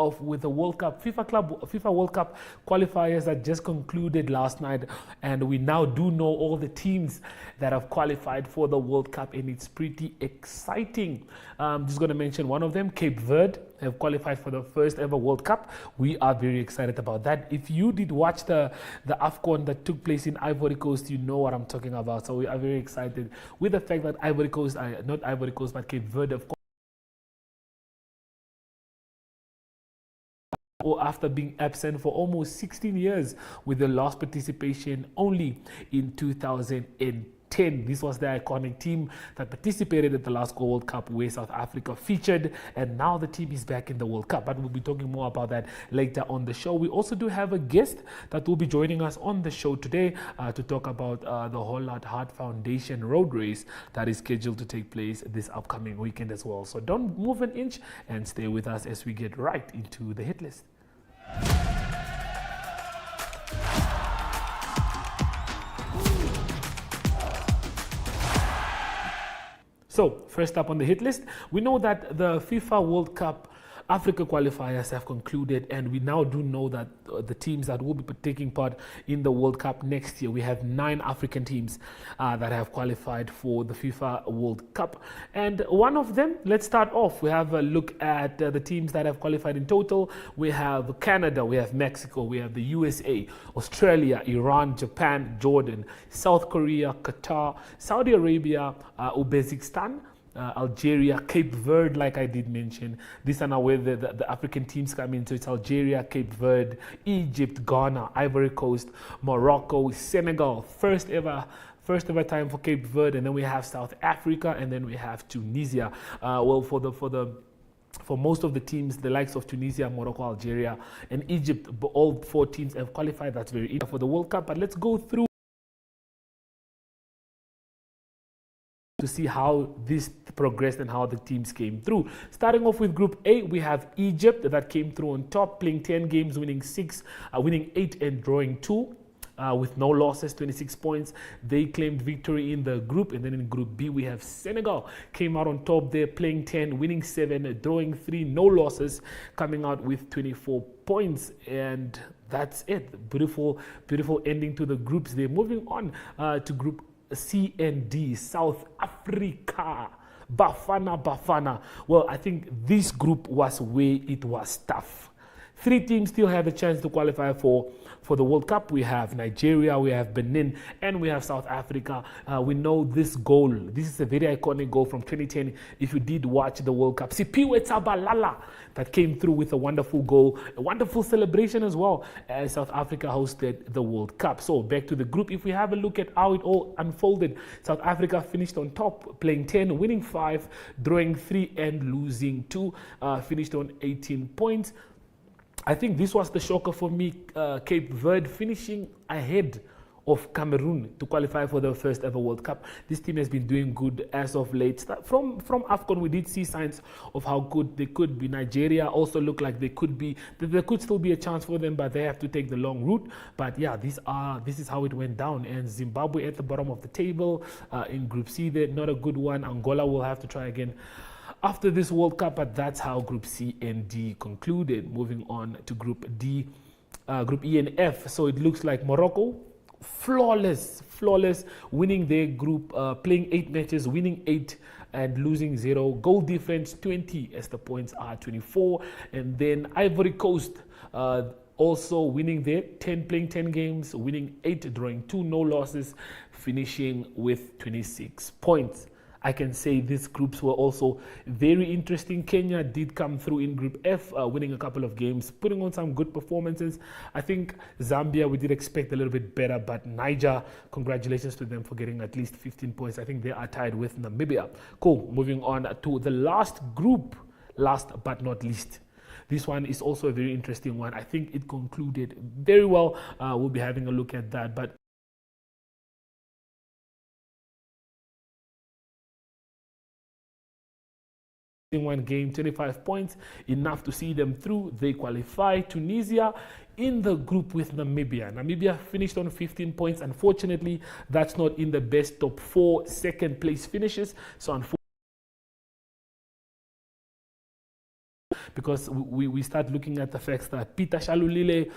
off with the World Cup, FIFA World Cup qualifiers that just concluded last night, and we now do know all the teams that have qualified for the World Cup, and it's pretty exciting. Just going to mention one of them. Cape Verde have qualified for the first ever World Cup. We are very excited about that. If you did watch the AFCON that took place in Ivory Coast, you know what I'm talking about. So we are very excited with the fact that but Cape Verde, of course, or after being absent for almost 16 years, with the last participation only in 2010. This was the iconic team that participated at the last World Cup where South Africa featured, and now the team is back in the World Cup. But we'll be talking more about that later on the show. We also do have a guest that will be joining us on the show today to talk about the Holland Heart Foundation road race that is scheduled to take place this upcoming weekend as well. So don't move an inch and stay with us as we get right into the hit list. So, first up on the hit list, we know that the FIFA World Cup Africa qualifiers have concluded, and we now do know that the teams that will be taking part in the World Cup next year, we have 9 African teams that have qualified for the FIFA World Cup. And one of them, let's start off. We have a look at the teams that have qualified in total. We have Canada, we have Mexico, we have the USA, Australia, Iran, Japan, Jordan, South Korea, Qatar, Saudi Arabia, Uzbekistan, Algeria, Cape Verde, like I did mention. These are now where the African teams come in. So it's Algeria, Cape Verde, Egypt, Ghana, Ivory Coast, Morocco, Senegal. First ever time for Cape Verde, and then we have South Africa, and then we have Tunisia. For most of the teams, the likes of Tunisia, Morocco, Algeria, and Egypt, all 4 teams have qualified. That's very interesting for the World Cup. But let's go through to see how this progressed and how the teams came through. Starting off with Group A, we have Egypt that came through on top, playing 10 games, winning 8 and drawing 2. With no losses, 26 points. They claimed victory in the group. And then in Group B, we have Senegal came out on top there, playing 10, winning 7, drawing 3, no losses, coming out with 24 points. And that's it. Beautiful ending to the groups. They're moving on to Group C and D, South Africa. Bafana. Well, I think this group was where it was tough. 3 teams still have a chance to qualify for the World Cup. We have Nigeria, we have Benin, and we have South Africa. We know this goal. This is a very iconic goal from 2010. If you did watch the World Cup, Siphiwe Tshabalala that came through with a wonderful goal, a wonderful celebration as well as South Africa hosted the World Cup. So back to the group. If we have a look at how it all unfolded, South Africa finished on top, playing 10, winning 5, drawing 3, and losing 2. Finished on 18 points. I think this was the shocker for me. Cape Verde finishing ahead of Cameroon to qualify for the first ever World Cup. This team has been doing good as of late. From AFCON, we did see signs of how good they could be. Nigeria also looked like there could still be a chance for them, but they have to take the long route. But yeah, this is how it went down. And Zimbabwe at the bottom of the table in Group C. They're not a good one. Angola will have to try again after this World Cup, but that's how Group C and D concluded. Moving on to Group D, Group E and F. So it looks like Morocco, flawless, winning their group, playing 8 matches, winning 8 and losing 0. Goal difference 20 as the points are 24. And then Ivory Coast also winning their playing 10 games, winning 8, drawing 2, no losses, finishing with 26 points. I can say these groups were also very interesting. Kenya did come through in Group F, winning a couple of games, putting on some good performances. I think Zambia, we did expect a little bit better, but Niger, congratulations to them for getting at least 15 points. I think they are tied with Namibia. Cool. Moving on to the last group, last but not least. This one is also a very interesting one. I think it concluded very well. We'll be having a look at that. But in one game, 25 points, enough to see them through. They qualify. Tunisia in the group with Namibia. Namibia finished on 15 points. Unfortunately, that's not in the best top 4 second place finishes. So unfortunately, because we start looking at the facts that Peter Shalulile,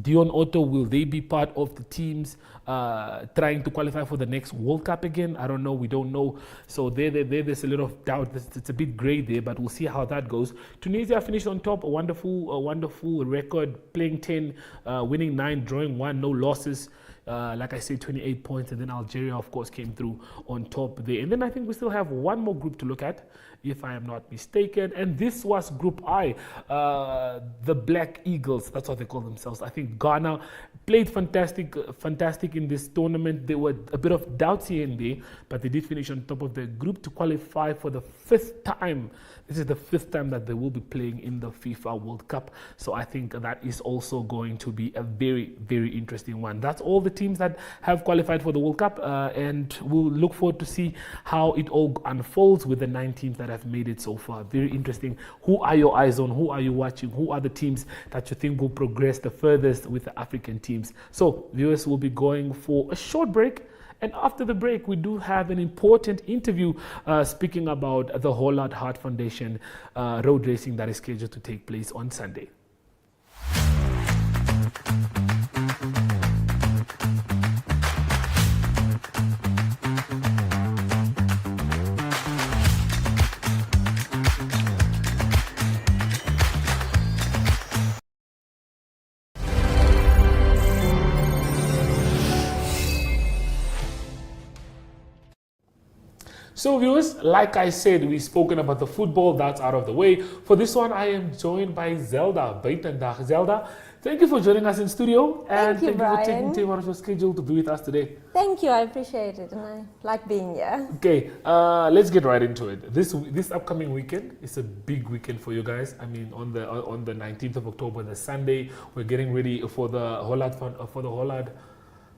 Dion Otto, will they be part of the teams trying to qualify for the next World Cup again? I don't know. We don't know. So there's a little of doubt. It's a bit grey there, but we'll see how that goes. Tunisia finished on top. A wonderful record, playing 10, winning 9, drawing 1, no losses. Like I said, 28 points. And then Algeria, of course, came through on top there. And then I think we still have one more group to look at, if I am not mistaken. And this was Group I, the Black Eagles. That's what they call themselves. I think Ghana played fantastic in this tournament. There were a bit of doubts here and there, but they did finish on top of the group to qualify for the 5th time. This is the 5th time that they will be playing in the FIFA World Cup. So I think that is also going to be a very, very interesting one. That's all the teams that have qualified for the World Cup, and we'll look forward to see how it all unfolds with the 9 teams that have made it so far. Very interesting. Who are your eyes on? Who are you watching? Who are the teams that you think will progress the furthest with the African teams? So viewers, will be going for a short break. And after the break, we do have an important interview speaking about the Hollard Heart Foundation road racing that is scheduled to take place on Sunday. So viewers, like I said, we've spoken about the football. That's out of the way. For this one, I am joined by Zelda Buitendag. Zelda, thank you for joining us in studio. And thank you for taking time out of your schedule to be with us today. Thank you, I appreciate it, and I like being here. Okay, let's get right into it. This upcoming weekend is a big weekend for you guys. I mean, on the 19th of October, the Sunday, we're getting ready for the Hollard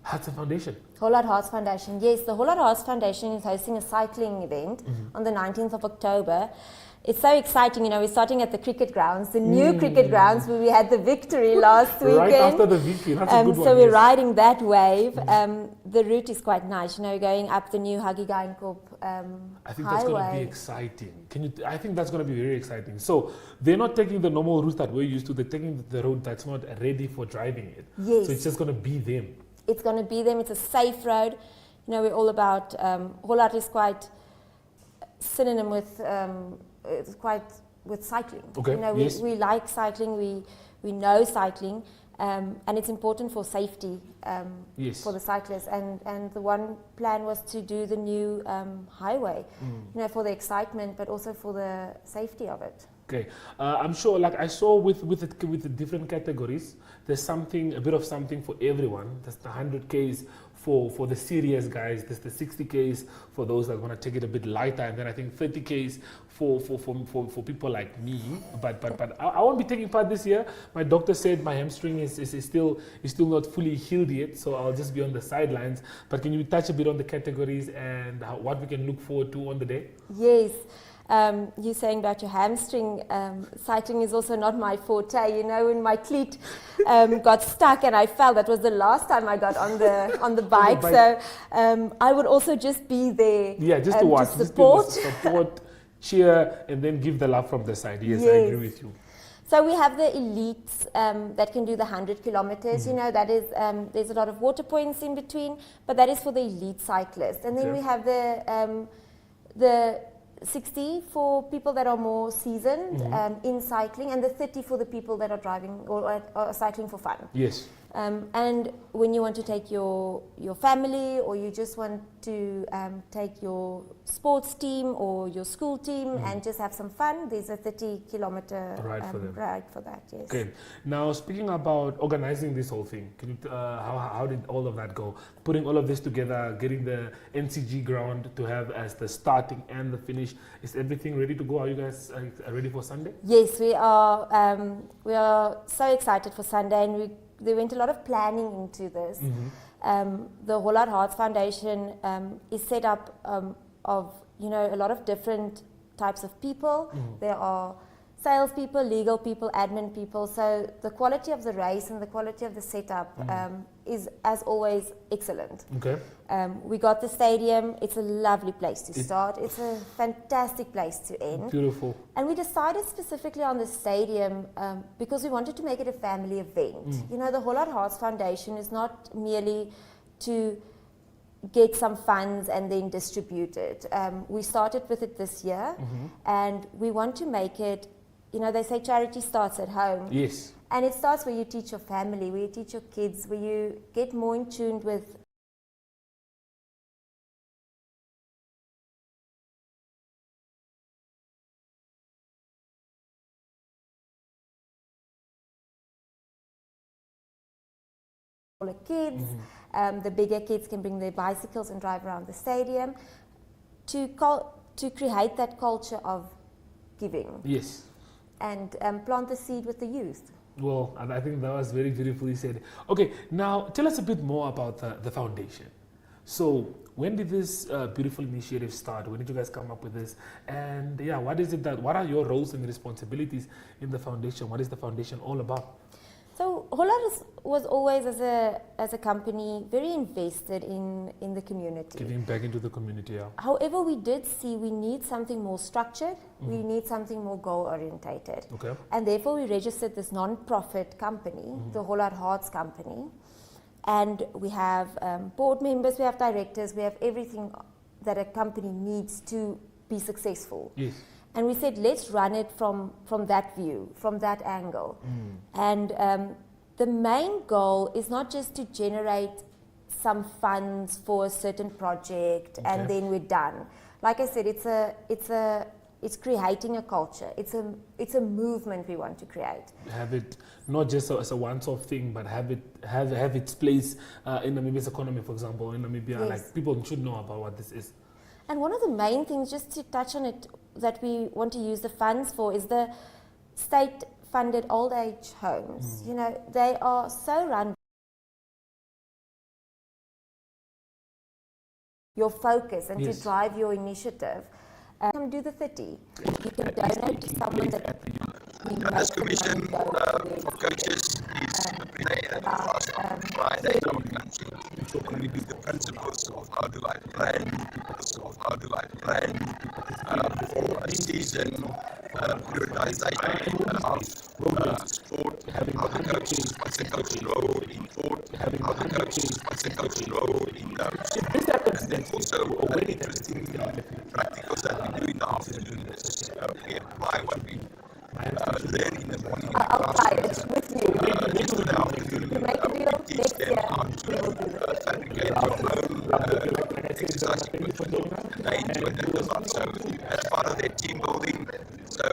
Hearts Foundation. Hollard Hearts Foundation, yes. The Hollard Hearts Foundation is hosting a cycling event on the 19th of October. It's so exciting, you know, we're starting at the cricket grounds, the new cricket grounds where we had the victory last weekend. Right after the victory, that's a good one. So we're riding that wave. The route is quite nice, you know, going up the new Hagi Geinkorp I think that's going to be exciting. I think that's going to be very exciting. So they're not taking the normal route that we're used to. They're taking the road that's not ready for driving it. Yes. So it's just going to be them. It's going to be them. It's a safe road. You know, we're all about, Hollard is quite synonym with, it's quite with cycling. Okay, you know, we like cycling, we know cycling, and it's important for safety for the cyclists. And the one plan was to do the new highway, you know, for the excitement, but also for the safety of it. Okay, I'm sure, like I saw with the different categories, there's a bit of something for everyone. There's the 100Ks for the serious guys. There's the 60Ks for those that want to take it a bit lighter, and then I think 30Ks for people like me. But I won't be taking part this year. My doctor said my hamstring is still not fully healed yet, so I'll just be on the sidelines. But can you touch a bit on the categories and what we can look forward to on the day? Yes. You saying about your hamstring, cycling is also not my forte. You know, when my cleat got stuck and I fell, that was the last time I got on the bike. So I would also just be there. Yeah, just to watch, to support. Just support, cheer, and then give the love from the side. Yes, I agree with you. So we have the elites that can do the 100 kilometers. You know, that is there's a lot of water points in between, but that is for the elite cyclists. And then we have the 60 for people that are more seasoned in cycling, and the 30 for the people that are driving or cycling for fun. Yes. And when you want to take your family, or you just want to take your sports team or your school team and just have some fun, there's a 30-kilometer ride for that. Yes. Okay. Now, speaking about organizing this whole thing, can you, how did all of that go? Putting all of this together, getting the NCG ground to have as the starting and the finish. Is everything ready to go? Are you guys ready for Sunday? Yes, we are. We are so excited for Sunday, and there went a lot of planning into this. The Hollard Hearts Foundation is set up of, you know, a lot of different types of people. There are salespeople, legal people, admin people. So the quality of the race and the quality of the setup is, as always, excellent. Okay. We got the stadium. It's a lovely place to start. It's a fantastic place to end. Beautiful. And we decided specifically on the stadium because we wanted to make it a family event. You know, the Whole Heart Hearts Foundation is not merely to get some funds and then distribute it. We started with it this year, and we want to make it, you know, they say charity starts at home. Yes. And it starts where you teach your family, where you teach your kids, where you get more in tune with the kids. The bigger kids can bring their bicycles and drive around the stadium to create that culture of giving. Yes. And plant the seed with the youth. Well, and I think that was very beautifully said. Okay, now tell us a bit more about the foundation. So, when did this beautiful initiative start? When did you guys come up with this? And yeah, what are your roles and responsibilities in the foundation? What is the foundation all about? So Whole Heart was always, as a company, very invested in the community. Giving back into the community, yeah. However, we did see we need something more structured. We need something more goal-orientated. Okay. And therefore, we registered this non-profit company, the Whole Heart Hearts Company. And we have board members, we have directors, we have everything that a company needs to be successful. Yes. And we said, let's run it from that view, from that angle. And the main goal is not just to generate some funds for a certain project and then we're done. Like I said, it's creating a culture. It's a movement we want to create. Have it not just as a once-off thing, but have its place in Namibia's economy, for example. In Namibia, Yes. like people should know about what this is. And one of the main things, just to touch on it, that we want to use the funds for is the state-funded old age homes. You know, they are so run. Your focus and to drive your initiative. Come do the 30. You can donate to someone that we know. This commission for coaches is every day and fast on Friday in our country. And we do the principles of how do I plan, for a season, prioritization of sport, how the coaches, what's the coach's role in sport, how the coaches, what's the coach's role in and then also an interesting practicals that we do in the afternoon is we apply what we learn in the morning. I'll try it with you. In the afternoon, we teach them how to fabricate your own exercise equipment, and they enjoy that a lot. So as part of their team building, so